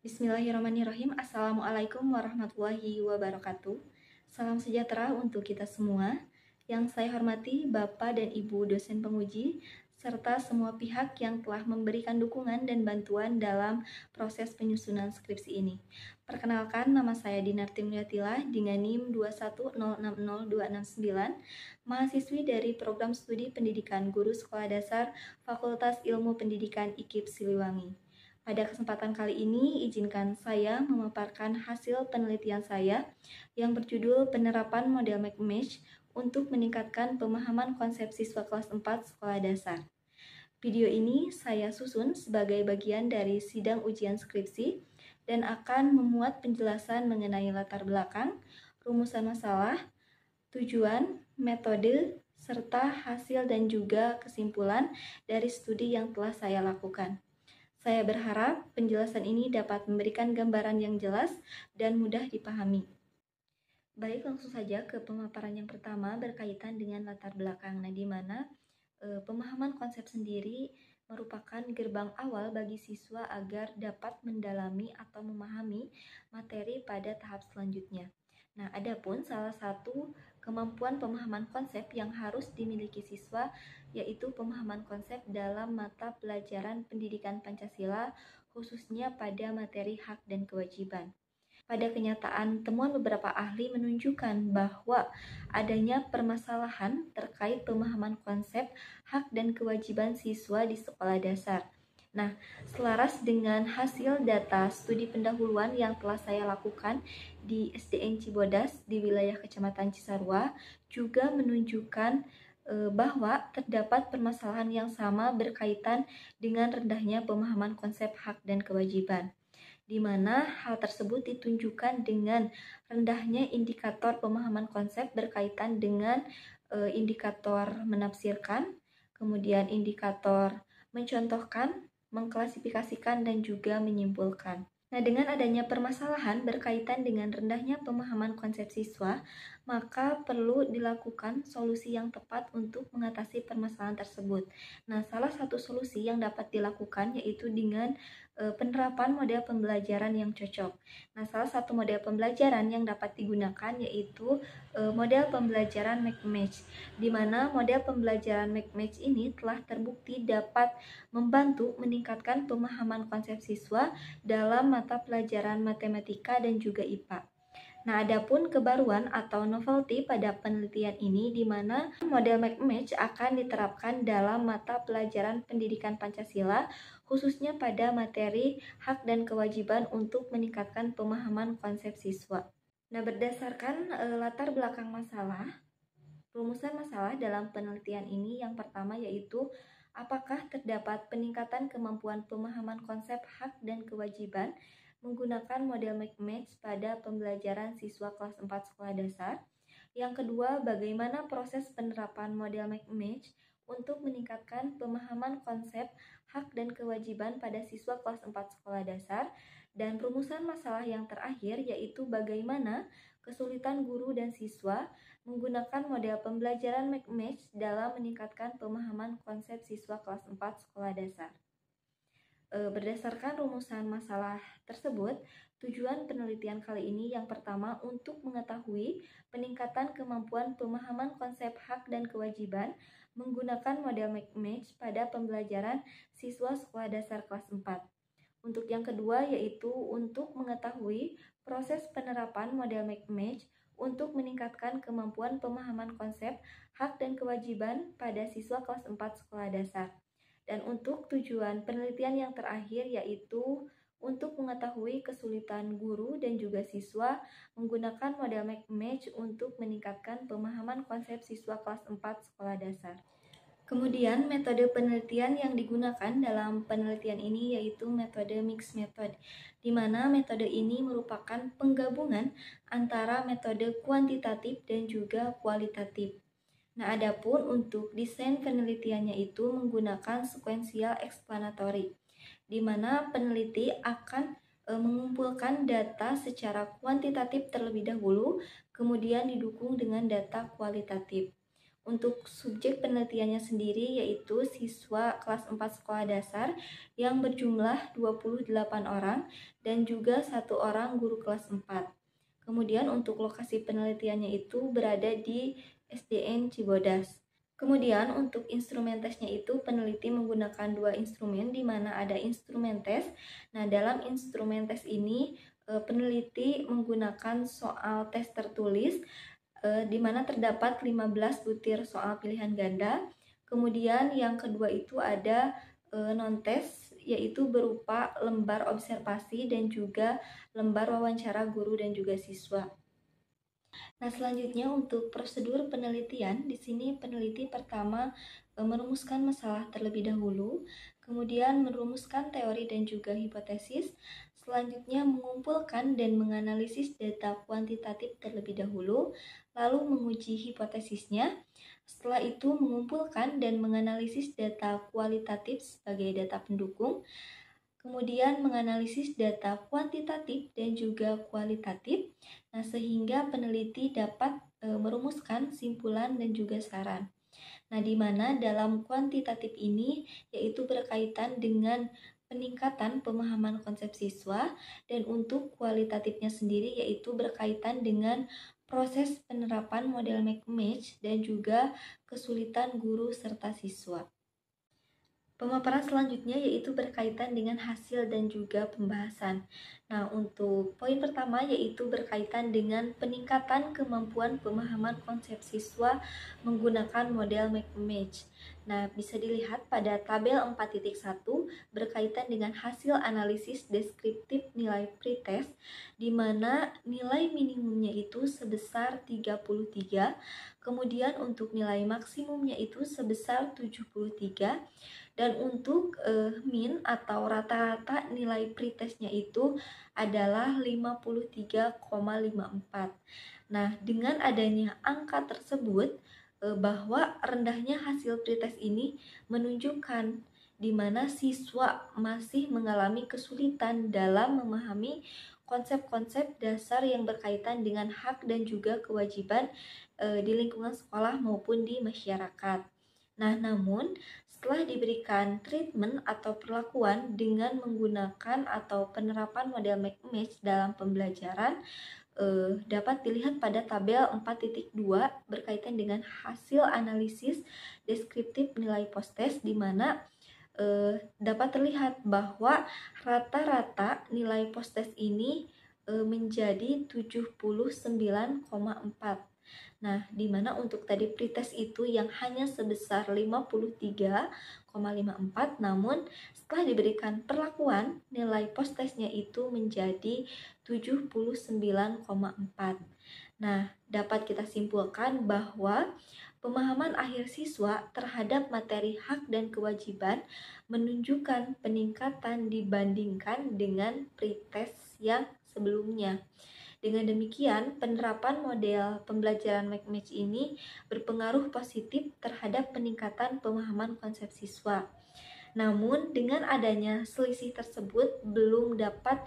Bismillahirrahmanirrahim. Assalamualaikum warahmatullahi wabarakatuh. Salam sejahtera untuk kita semua. Yang saya hormati Bapak dan Ibu dosen penguji, serta semua pihak yang telah memberikan dukungan dan bantuan dalam proses penyusunan skripsi ini. Perkenalkan, nama saya Dinarti Mulyatilah dengan NIM 210602669, mahasiswi dari Program Studi Pendidikan Guru Sekolah Dasar Fakultas Ilmu Pendidikan IKIP Siliwangi. Pada kesempatan kali ini, izinkan saya memaparkan hasil penelitian saya yang berjudul Penerapan Model Match untuk meningkatkan pemahaman konsep siswa kelas 4 sekolah dasar. Video ini saya susun sebagai bagian dari sidang ujian skripsi dan akan memuat penjelasan mengenai latar belakang, rumusan masalah, tujuan, metode, serta hasil dan juga kesimpulan dari studi yang telah saya lakukan. Saya berharap penjelasan ini dapat memberikan gambaran yang jelas dan mudah dipahami. Baik, langsung saja ke pemaparan yang pertama berkaitan dengan latar belakang. Nah, di mana pemahaman konsep sendiri merupakan gerbang awal bagi siswa agar dapat mendalami atau memahami materi pada tahap selanjutnya. Nah, adapun salah satu kemampuan pemahaman konsep yang harus dimiliki siswa yaitu pemahaman konsep dalam mata pelajaran pendidikan Pancasila, khususnya pada materi hak dan kewajiban. Pada kenyataan, temuan beberapa ahli menunjukkan bahwa adanya permasalahan terkait pemahaman konsep hak dan kewajiban siswa di sekolah dasar. Nah, selaras dengan hasil data studi pendahuluan yang telah saya lakukan di SDN Cibodas di wilayah Kecamatan Cisarua juga menunjukkan bahwa terdapat permasalahan yang sama berkaitan dengan rendahnya pemahaman konsep hak dan kewajiban, di mana hal tersebut ditunjukkan dengan rendahnya indikator pemahaman konsep berkaitan dengan indikator menafsirkan, kemudian indikator mencontohkan, mengklasifikasikan, dan juga menyimpulkan. Nah, dengan adanya permasalahan berkaitan dengan rendahnya pemahaman konsep siswa, maka perlu dilakukan solusi yang tepat untuk mengatasi permasalahan tersebut. Nah, salah satu solusi yang dapat dilakukan yaitu dengan penerapan model pembelajaran yang cocok. Nah, salah satu model pembelajaran yang dapat digunakan yaitu model pembelajaran Match, di mana model pembelajaran Match ini telah terbukti dapat membantu meningkatkan pemahaman konsep siswa dalam mata pelajaran matematika dan juga IPA. Nah, adapun kebaruan atau novelty pada penelitian ini di mana model Match akan diterapkan dalam mata pelajaran pendidikan Pancasila, khususnya pada materi hak dan kewajiban untuk meningkatkan pemahaman konsep siswa. Nah, berdasarkan latar belakang masalah, rumusan masalah dalam penelitian ini yang pertama yaitu apakah terdapat peningkatan kemampuan pemahaman konsep hak dan kewajiban menggunakan model Match pada pembelajaran siswa kelas 4 sekolah dasar. Yang kedua, bagaimana proses penerapan model Match untuk meningkatkan pemahaman konsep hak dan kewajiban pada siswa kelas 4 sekolah dasar. Dan rumusan masalah yang terakhir yaitu bagaimana kesulitan guru dan siswa menggunakan model pembelajaran Match dalam meningkatkan pemahaman konsep siswa kelas 4 sekolah dasar. Berdasarkan rumusan masalah tersebut, tujuan penelitian kali ini yang pertama untuk mengetahui peningkatan kemampuan pemahaman konsep hak dan kewajiban menggunakan model Match pada pembelajaran siswa sekolah dasar kelas 4. Untuk yang kedua yaitu untuk mengetahui proses penerapan model Match untuk meningkatkan kemampuan pemahaman konsep hak dan kewajiban pada siswa kelas 4 sekolah dasar. Dan untuk tujuan penelitian yang terakhir yaitu untuk mengetahui kesulitan guru dan juga siswa menggunakan model Match untuk meningkatkan pemahaman konsep siswa kelas 4 sekolah dasar. Kemudian metode penelitian yang digunakan dalam penelitian ini yaitu metode mixed method, di mana metode ini merupakan penggabungan antara metode kuantitatif dan juga kualitatif. Nah, adapun untuk desain penelitiannya itu menggunakan sequential explanatory, di mana peneliti akan mengumpulkan data secara kuantitatif terlebih dahulu, kemudian didukung dengan data kualitatif. Untuk subjek penelitiannya sendiri yaitu siswa kelas 4 sekolah dasar yang berjumlah 28 orang dan juga 1 orang guru kelas 4. Kemudian untuk lokasi penelitiannya itu berada di SDN Cibodas. Kemudian untuk instrumen tesnya itu peneliti menggunakan 2 instrumen di mana ada instrumen tes. Nah, dalam instrumen tes ini peneliti menggunakan soal tes tertulis di mana terdapat 15 butir soal pilihan ganda. Kemudian yang kedua itu ada non-tes, yaitu berupa lembar observasi dan juga lembar wawancara guru dan juga siswa. Nah, selanjutnya untuk prosedur penelitian, di sini peneliti pertama merumuskan masalah terlebih dahulu, kemudian merumuskan teori dan juga hipotesis, selanjutnya mengumpulkan dan menganalisis data kuantitatif terlebih dahulu, lalu menguji hipotesisnya. Setelah itu mengumpulkan dan menganalisis data kualitatif sebagai data pendukung, kemudian menganalisis data kuantitatif dan juga kualitatif. Nah, sehingga peneliti dapat merumuskan simpulan dan juga saran. Nah, di mana dalam kuantitatif ini yaitu berkaitan dengan peningkatan pemahaman konsep siswa, dan untuk kualitatifnya sendiri yaitu berkaitan dengan proses penerapan model match dan juga kesulitan guru serta siswa. Pemaparan selanjutnya yaitu berkaitan dengan hasil dan juga pembahasan. Nah, untuk poin pertama yaitu berkaitan dengan peningkatan kemampuan pemahaman konsep siswa menggunakan model match. Nah, bisa dilihat pada tabel 4.1 berkaitan dengan hasil analisis deskriptif nilai pretest, di mana nilai minimumnya itu sebesar 33, kemudian untuk nilai maksimumnya itu sebesar 73, dan untuk min atau rata-rata nilai pretestnya itu adalah 53,54. Nah, dengan adanya angka tersebut bahwa rendahnya hasil pretest ini menunjukkan di mana siswa masih mengalami kesulitan dalam memahami konsep-konsep dasar yang berkaitan dengan hak dan juga kewajiban di lingkungan sekolah maupun di masyarakat. Nah, namun setelah diberikan treatment atau perlakuan dengan menggunakan atau penerapan model match dalam pembelajaran, dapat dilihat pada tabel 4.2 berkaitan dengan hasil analisis deskriptif nilai post-test, di mana dapat terlihat bahwa rata-rata nilai post-test ini menjadi 79,4. Nah, di mana untuk tadi pretest itu yang hanya sebesar 53,54, namun setelah diberikan perlakuan, nilai post-testnya itu menjadi 79,4. Nah, dapat kita simpulkan bahwa pemahaman akhir siswa terhadap materi hak dan kewajiban menunjukkan peningkatan dibandingkan dengan pretest yang sebelumnya. Dengan demikian, penerapan model pembelajaran match ini berpengaruh positif terhadap peningkatan pemahaman konsep siswa. Namun, dengan adanya selisih tersebut belum dapat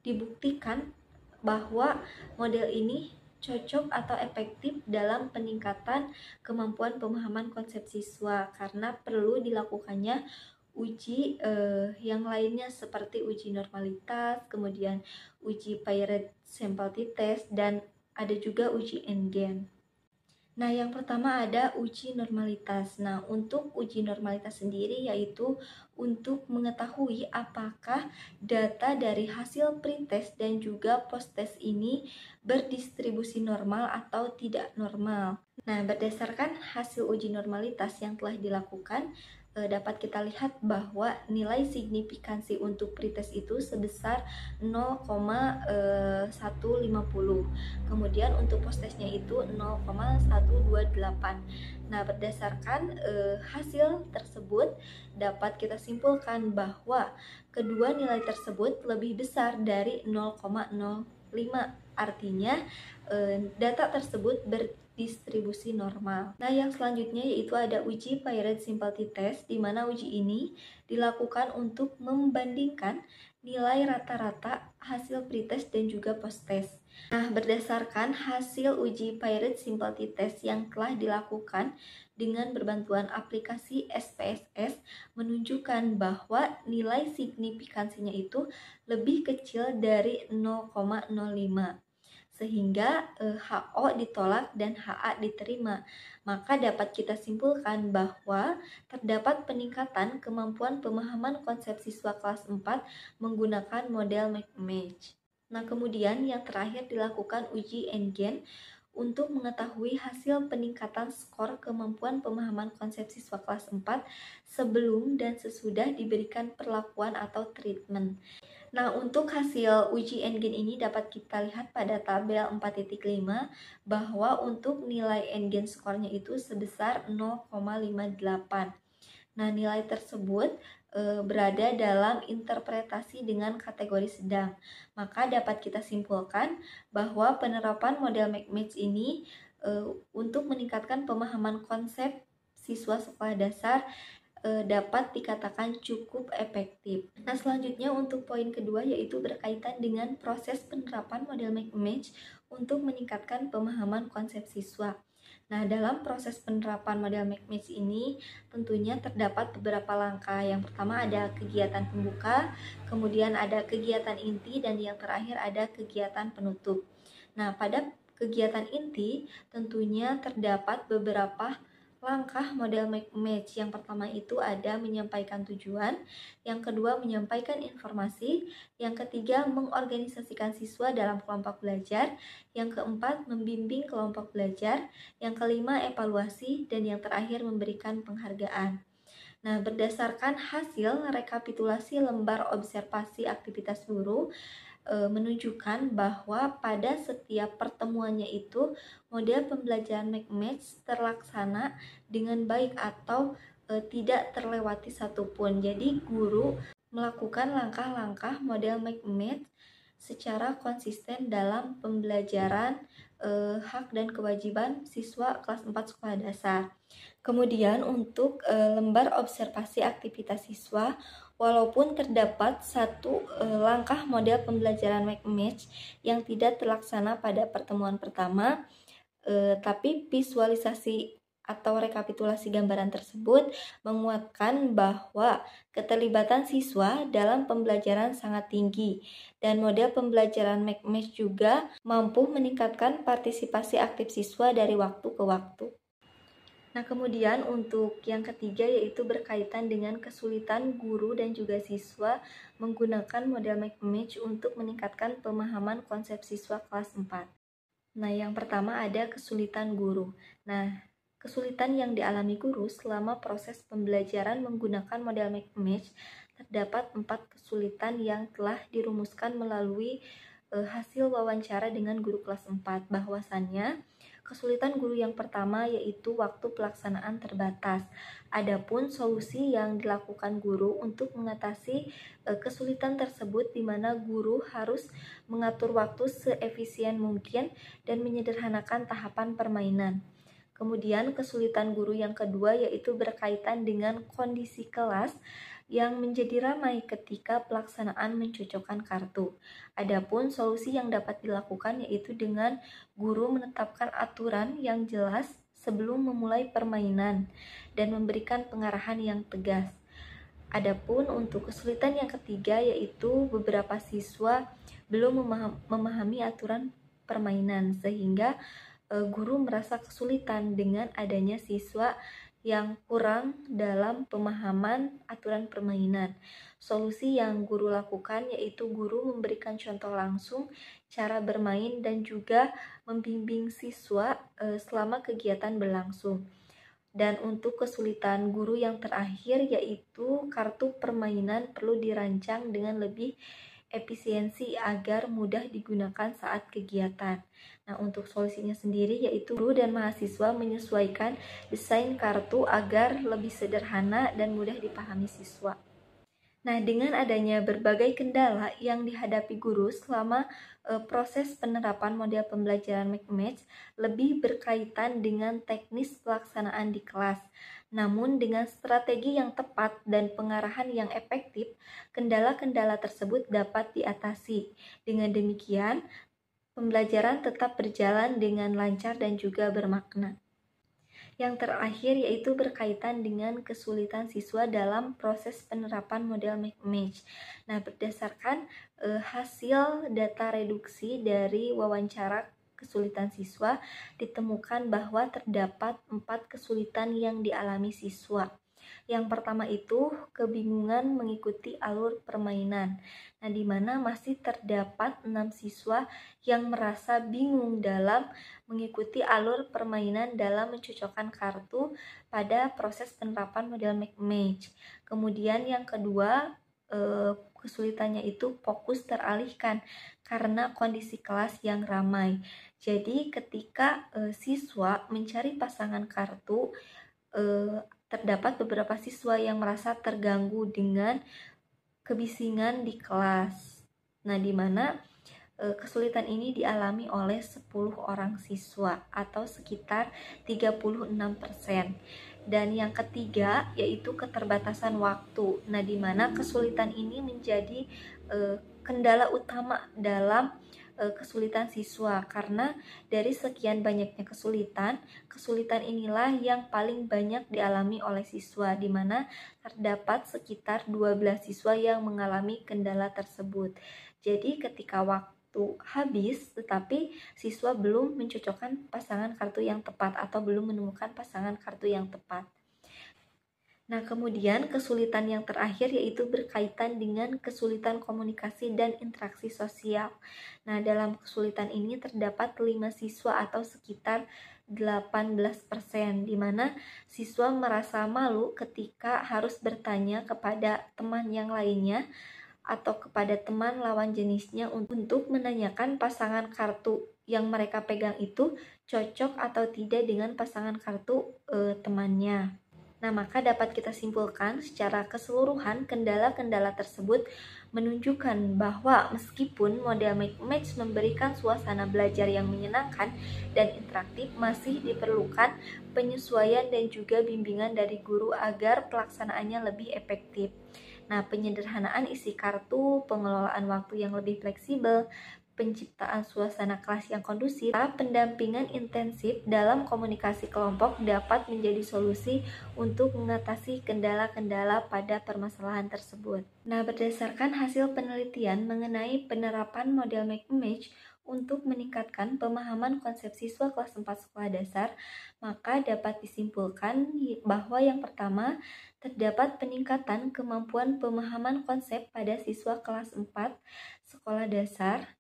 dibuktikan bahwa model ini cocok atau efektif dalam peningkatan kemampuan pemahaman konsep siswa, karena perlu dilakukannya uji yang lainnya seperti uji normalitas, kemudian uji paired sampel t-test, dan ada juga uji N-GAN. Nah, yang pertama ada uji normalitas. Nah, untuk uji normalitas sendiri yaitu untuk mengetahui apakah data dari hasil pretest dan juga post-test ini berdistribusi normal atau tidak normal. Nah, berdasarkan hasil uji normalitas yang telah dilakukan, dapat kita lihat bahwa nilai signifikansi untuk pretest itu sebesar 0,150. Kemudian untuk post-testnya itu 0,128. Nah, berdasarkan hasil tersebut dapat kita simpulkan bahwa kedua nilai tersebut lebih besar dari 0,05. Artinya data tersebut berdistribusi normal. Nah, yang selanjutnya yaitu ada uji paired simple t-test, di mana uji ini dilakukan untuk membandingkan nilai rata-rata hasil pretest dan juga posttest. Nah, berdasarkan hasil uji Pirate Simplicity Test yang telah dilakukan dengan berbantuan aplikasi SPSS menunjukkan bahwa nilai signifikansinya itu lebih kecil dari 0,05 sehingga HO ditolak dan HA diterima. Maka dapat kita simpulkan bahwa terdapat peningkatan kemampuan pemahaman konsep siswa kelas 4 menggunakan model match. Nah, kemudian yang terakhir dilakukan uji Engen untuk mengetahui hasil peningkatan skor kemampuan pemahaman konsep siswa kelas 4 sebelum dan sesudah diberikan perlakuan atau treatment. Nah, untuk hasil uji Engen ini dapat kita lihat pada tabel 4.5 bahwa untuk nilai Engen skornya itu sebesar 0,58. Nah, nilai tersebut berada dalam interpretasi dengan kategori sedang. Maka dapat kita simpulkan bahwa penerapan model match ini untuk meningkatkan pemahaman konsep siswa sekolah dasar dapat dikatakan cukup efektif. Nah, selanjutnya untuk poin kedua yaitu berkaitan dengan proses penerapan model match untuk meningkatkan pemahaman konsep siswa. Nah, dalam proses penerapan model match ini tentunya terdapat beberapa langkah. Yang pertama ada kegiatan pembuka, kemudian ada kegiatan inti, dan yang terakhir ada kegiatan penutup. Nah, pada kegiatan inti tentunya terdapat beberapa langkah model match. Yang pertama itu ada menyampaikan tujuan, yang kedua menyampaikan informasi, yang ketiga mengorganisasikan siswa dalam kelompok belajar, yang keempat membimbing kelompok belajar, yang kelima evaluasi, dan yang terakhir memberikan penghargaan. Nah, berdasarkan hasil rekapitulasi lembar observasi aktivitas guru menunjukkan bahwa pada setiap pertemuannya itu model pembelajaran match terlaksana dengan baik atau tidak terlewati satupun. Jadi guru melakukan langkah-langkah model match secara konsisten dalam pembelajaran hak dan kewajiban siswa kelas 4 sekolah dasar. Kemudian untuk lembar observasi aktivitas siswa, walaupun terdapat satu langkah model pembelajaran match yang tidak terlaksana pada pertemuan pertama, tapi visualisasi atau rekapitulasi gambaran tersebut menguatkan bahwa keterlibatan siswa dalam pembelajaran sangat tinggi dan model pembelajaran match juga mampu meningkatkan partisipasi aktif siswa dari waktu ke waktu. Nah, kemudian untuk yang ketiga yaitu berkaitan dengan kesulitan guru dan juga siswa menggunakan model match untuk meningkatkan pemahaman konsep siswa kelas 4. Nah, yang pertama ada kesulitan guru. Nah, kesulitan yang dialami guru selama proses pembelajaran menggunakan model match terdapat 4 kesulitan yang telah dirumuskan melalui hasil wawancara dengan guru kelas 4. Bahwasannya kesulitan guru yang pertama yaitu waktu pelaksanaan terbatas. Adapun solusi yang dilakukan guru untuk mengatasi kesulitan tersebut di mana guru harus mengatur waktu seefisien mungkin dan menyederhanakan tahapan permainan. Kemudian kesulitan guru yang kedua yaitu berkaitan dengan kondisi kelas yang menjadi ramai ketika pelaksanaan mencocokkan kartu. Adapun solusi yang dapat dilakukan yaitu dengan guru menetapkan aturan yang jelas sebelum memulai permainan dan memberikan pengarahan yang tegas. Adapun untuk kesulitan yang ketiga yaitu beberapa siswa belum memahami aturan permainan sehingga guru merasa kesulitan dengan adanya siswa yang kurang dalam pemahaman aturan permainan. Solusi yang guru lakukan yaitu guru memberikan contoh langsung cara bermain dan juga membimbing siswa selama kegiatan berlangsung. Dan untuk kesulitan guru yang terakhir yaitu kartu permainan perlu dirancang dengan lebih efisiensi agar mudah digunakan saat kegiatan. Nah, untuk solusinya sendiri yaitu guru dan mahasiswa menyesuaikan desain kartu agar lebih sederhana dan mudah dipahami siswa. Nah, dengan adanya berbagai kendala yang dihadapi guru selama proses penerapan model pembelajaran match lebih berkaitan dengan teknis pelaksanaan di kelas. Namun dengan strategi yang tepat dan pengarahan yang efektif, kendala-kendala tersebut dapat diatasi. Dengan demikian, pembelajaran tetap berjalan dengan lancar dan juga bermakna. Yang terakhir yaitu berkaitan dengan kesulitan siswa dalam proses penerapan model match. Nah, berdasarkan hasil data reduksi dari wawancara kesulitan siswa, ditemukan bahwa terdapat 4 kesulitan yang dialami siswa. Yang pertama itu kebingungan mengikuti alur permainan. Nah, di mana masih terdapat 6 siswa yang merasa bingung dalam mengikuti alur permainan dalam mencocokkan kartu pada proses penerapan model match. Kemudian yang kedua, kesulitannya itu fokus teralihkan karena kondisi kelas yang ramai. Jadi ketika siswa mencari pasangan kartu, terdapat beberapa siswa yang merasa terganggu dengan kebisingan di kelas. Nah, di mana kesulitan ini dialami oleh 10 orang siswa atau sekitar 36%. Dan yang ketiga yaitu keterbatasan waktu. Nah, di mana kesulitan ini menjadi kendala utama dalam kesulitan siswa, karena dari sekian banyaknya kesulitan inilah yang paling banyak dialami oleh siswa, di mana terdapat sekitar 12 siswa yang mengalami kendala tersebut. Jadi ketika waktu habis tetapi siswa belum mencocokkan pasangan kartu yang tepat atau belum menemukan pasangan kartu yang tepat. Nah, kemudian kesulitan yang terakhir yaitu berkaitan dengan kesulitan komunikasi dan interaksi sosial. Nah, dalam kesulitan ini terdapat 5 siswa atau sekitar 18%, di mana siswa merasa malu ketika harus bertanya kepada teman yang lainnya atau kepada teman lawan jenisnya untuk menanyakan pasangan kartu yang mereka pegang itu cocok atau tidak dengan pasangan kartu temannya. Nah, maka dapat kita simpulkan secara keseluruhan kendala-kendala tersebut menunjukkan bahwa meskipun model match memberikan suasana belajar yang menyenangkan dan interaktif, masih diperlukan penyesuaian dan juga bimbingan dari guru agar pelaksanaannya lebih efektif. Nah, penyederhanaan isi kartu, pengelolaan waktu yang lebih fleksibel, penciptaan suasana kelas yang kondusif, pendampingan intensif dalam komunikasi kelompok dapat menjadi solusi untuk mengatasi kendala-kendala pada permasalahan tersebut. Nah, berdasarkan hasil penelitian mengenai penerapan model match untuk meningkatkan pemahaman konsep siswa kelas 4 sekolah dasar, maka dapat disimpulkan bahwa yang pertama, terdapat peningkatan kemampuan pemahaman konsep pada siswa kelas 4 sekolah dasar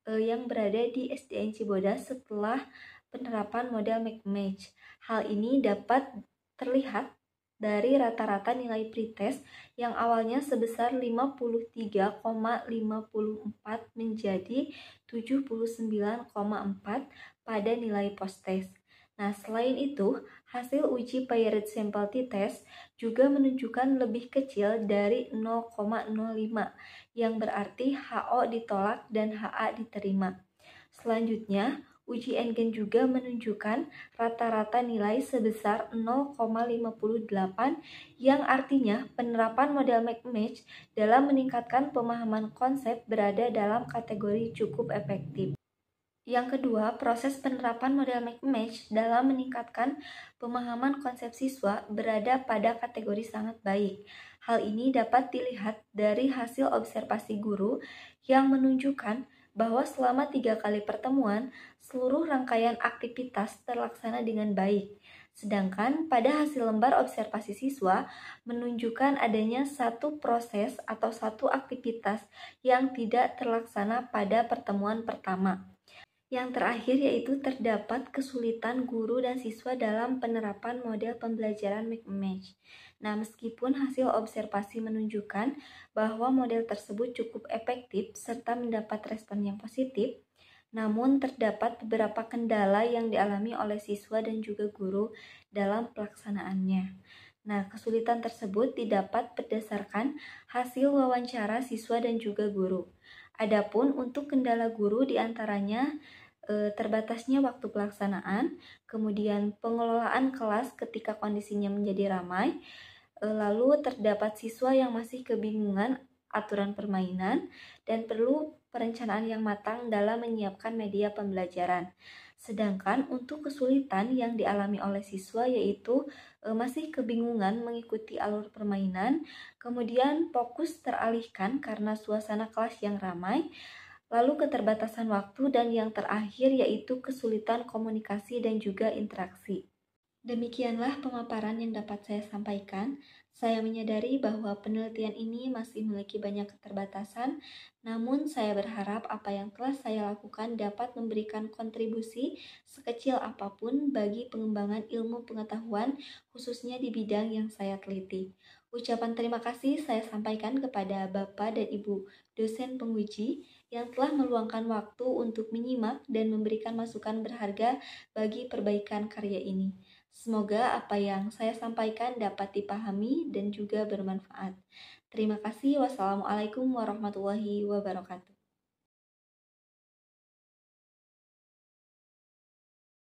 yang berada di SDN Cibodas setelah penerapan model match. Hal ini dapat terlihat dari rata-rata nilai pretest yang awalnya sebesar 53,54 menjadi 79,4 pada nilai post-test. Nah, selain itu, hasil uji paired sampel t-test juga menunjukkan lebih kecil dari 0,05, yang berarti HO ditolak dan HA diterima. Selanjutnya, uji Engen juga menunjukkan rata-rata nilai sebesar 0,58, yang artinya penerapan model match dalam meningkatkan pemahaman konsep berada dalam kategori cukup efektif. Yang kedua, proses penerapan model match dalam meningkatkan pemahaman konsep siswa berada pada kategori sangat baik. Hal ini dapat dilihat dari hasil observasi guru yang menunjukkan bahwa selama 3 kali pertemuan, seluruh rangkaian aktivitas terlaksana dengan baik. Sedangkan pada hasil lembar observasi siswa menunjukkan adanya satu proses atau satu aktivitas yang tidak terlaksana pada pertemuan pertama. Yang terakhir yaitu terdapat kesulitan guru dan siswa dalam penerapan model pembelajaran match. Nah, meskipun hasil observasi menunjukkan bahwa model tersebut cukup efektif serta mendapat respon yang positif, namun terdapat beberapa kendala yang dialami oleh siswa dan juga guru dalam pelaksanaannya. Nah, kesulitan tersebut didapat berdasarkan hasil wawancara siswa dan juga guru. Adapun untuk kendala guru diantaranya terbatasnya waktu pelaksanaan, kemudian pengelolaan kelas ketika kondisinya menjadi ramai, lalu terdapat siswa yang masih kebingungan aturan permainan, dan perlu perencanaan yang matang dalam menyiapkan media pembelajaran. Sedangkan untuk kesulitan yang dialami oleh siswa yaitu masih kebingungan mengikuti alur permainan, kemudian fokus teralihkan karena suasana kelas yang ramai, lalu keterbatasan waktu, dan yang terakhir yaitu kesulitan komunikasi dan juga interaksi. Demikianlah pemaparan yang dapat saya sampaikan. Saya menyadari bahwa penelitian ini masih memiliki banyak keterbatasan, namun saya berharap apa yang telah saya lakukan dapat memberikan kontribusi sekecil apapun bagi pengembangan ilmu pengetahuan, khususnya di bidang yang saya teliti. Ucapan terima kasih saya sampaikan kepada Bapak dan Ibu dosen penguji yang telah meluangkan waktu untuk menyimak dan memberikan masukan berharga bagi perbaikan karya ini. Semoga apa yang saya sampaikan dapat dipahami dan juga bermanfaat. Terima kasih. Wassalamualaikum warahmatullahi wabarakatuh.